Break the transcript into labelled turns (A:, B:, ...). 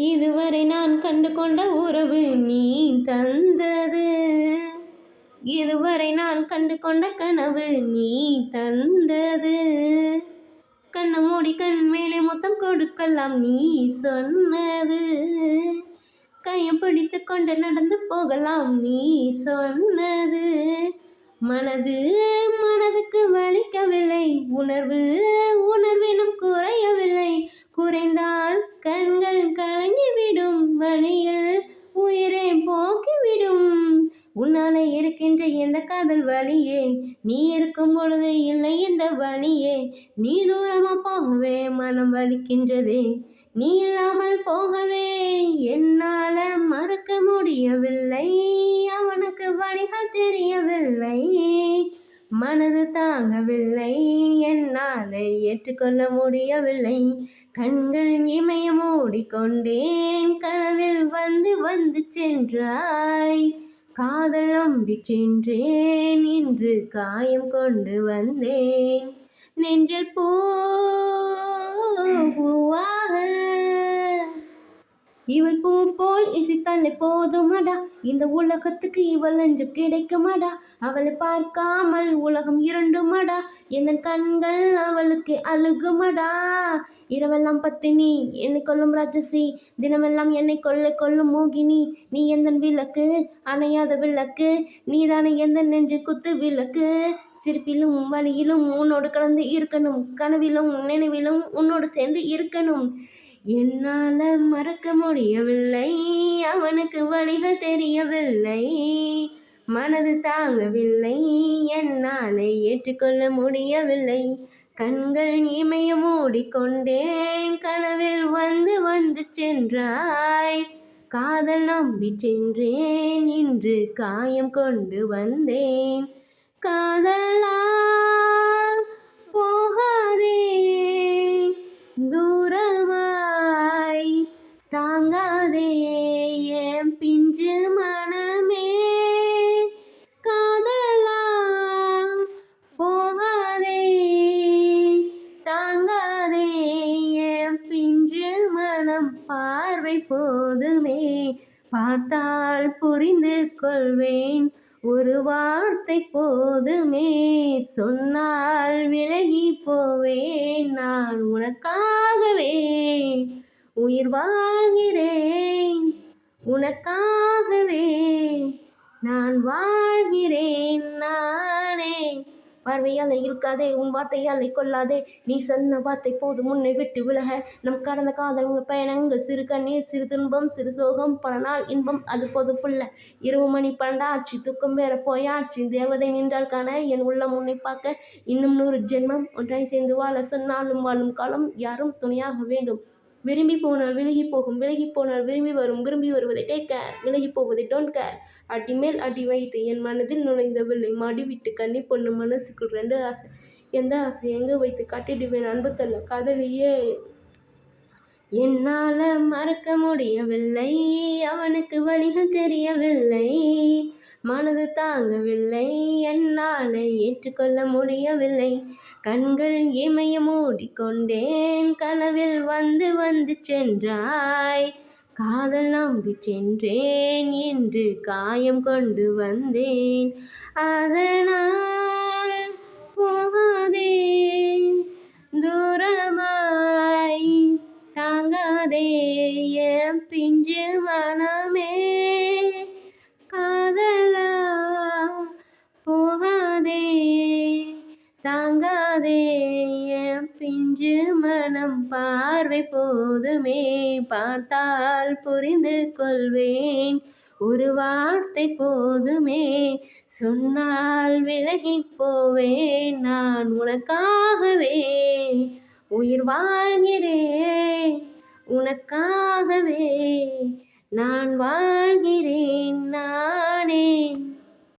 A: இதுவரை நான் கண்டு கொண்ட உறவு நீ தந்தது, இதுவரை நான் கண்டு கொண்ட கனவு நீ தந்தது. கண்ணை மூடி கண் மேலே முத்தம் கொடுக்கலாம் நீ சொன்னது, கையம் பிடித்து கொண்டு நடந்து போகலாம் நீ சொன்னது. மனது மனதுக்கு வலிக்கவில்லை, உணர்வு உணர்வினும் குறையவில்லை. குறைந்தால் கண்கள் கலங்கிவிடும், வழியில் உயிரை போக்கிவிடும். உன்னாலே இருக்கின்ற எந்த காதல் வழியே, நீ இருக்கும் பொழுது இல்லை எந்த வழியே. நீ தூரமா போகவே மனம் வலிக்கின்றதே, நீ இல்லாமல் போகவே என்னால மறக்க முடியவில்லை. அவனுக்கு வழிகள் தெரியவில்லை, மனது தாங்கவில்லை, என்னால் ஏற்றுக்கொள்ள முடியவில்லை. கண்கள் இமைய மூடிக்கொண்டேன், கனவில் வந்து வந்து சென்றாய். காதல் நம்பி சென்றேன், இன்று காயம் கொண்டு வந்தேன். நெஞ்சில் பூவாக இவள் பூ போல் இசைத்தாலே போதுமடா, இந்த உலகத்துக்கு இவள் நெஞ்சம் கிடைக்குமடா. அவளை பார்க்காமல் உலகம் இருண்டுமடா, எந்த கண்கள் அவளுக்கு அழுகுமடா. இரவெல்லாம் பத்தினி என்னை கொல்லும் ராட்சசி, தினமெல்லாம் என்னை கொல்லும் மோகினி. நீ எந்த விளக்கு அணையாத விளக்கு, நீதானே எந்த நெஞ்சு குத்து விளக்கு. சிரிப்பிலும் வழியிலும் உன்னோடு கலந்து இருக்கணும், கனவிலும் நினைவிலும் உன்னோடு சேர்ந்து இருக்கணும். என்னால் மறக்க முடியவில்லை, அவனுக்கு வழிகள் தெரியவில்லை, மனது தாங்கவில்லை, என்னால் ஏற்றுக்கொள்ள முடியவில்லை. கண்கள் இமைய மூடிக்கொண்டேன், கனவில் வந்து வந்து சென்றாய். காதல் நம்பி சென்றேன், இன்று காயம் கொண்டு வந்தேன். காதலால் போகாதே தூரமாய், தாங்காதே என் பிஞ்சு மனமே. காதலால் போகாதே, தாங்காதே என் பிஞ்சு மனம். பார்வை போதுமே, பார்த்தால் புரிந்து கொள்வேன். ஒரு வார்த்தை போதுமே, சொன்னால் விலகி போவேன். நான் உனக்காகவே உயிர் வாழ்கிறேன், உனக்காகவே நான் வாழ்கிறேன் நானே. பார்வையால் இருக்காதே, உன் வார்த்தையால் கொள்ளாதே, நீ சொன்ன வார்த்தை போது முன்னை விட்டு விலக. நம் கடந்த காதல் உங்கள் பயணங்கள், சிறு கண்ணீர் சிறு துன்பம் சிறு சோகம், பல நாள் இன்பம் அது போதும் புள்ள. 2 மணி 12 ஆச்சு, தூக்கம் வேற போயாச்சு. தேவதை நின்றால் காண என் உள்ளம் உன்னை பார்க்க, இன்னும் 100 ஜென்மம் ஒன்றாய் சேர்ந்து வாழ. சொன்னாலும் வாழும் காலம் யாரும் துணையாக வேண்டும். விரும்பி போனால் விலகி போகும், விலகி போனால் விரும்பி வரும். விரும்பி வருவதை டேக் கேர், விலகி போவதை டோன்ட் கேர். அடி மேல் அடி வைத்து என் மனதில் நுழைந்தவில்லை, மாடி விட்டு கண்ணி பொண்ணு. மனசுக்குள் 2 ஆசை, எந்த ஆசை எங்கே வைத்து காட்டிடுவேன் அன்பு தள்ள காதலியே. என்னால் மறக்க முடியவில்லை, அவனுக்கு வழிகள் தெரியவில்லை, மனது தாங்கவில்லை, என்னால் ஏற்றுக்கொள்ள முடியவில்லை. கண்கள் இமைய மூடிக்கொண்டேன், கனவில் வந்து வந்து சென்றாய். காதல் நம்பி சென்றேன், இன்று காயம் கொண்டு வந்தேன். அதனால் போகாதே தூரமாய், தாங்காதே என் பிஞ்சு மனமே. காதலா போகாதே, தாங்காதே என் பிஞ்சு மனம். பார்வை போதுமே, பார்த்தால் புரிந்து கொள்வேன். ஒரு வார்த்தை போதுமே, சொன்னால் விலகி போவேன். நான் உனக்காகவே உயிர் வாழ்கிறேன், உனக்காகவே நான் வாழ்கிறேன் நானே.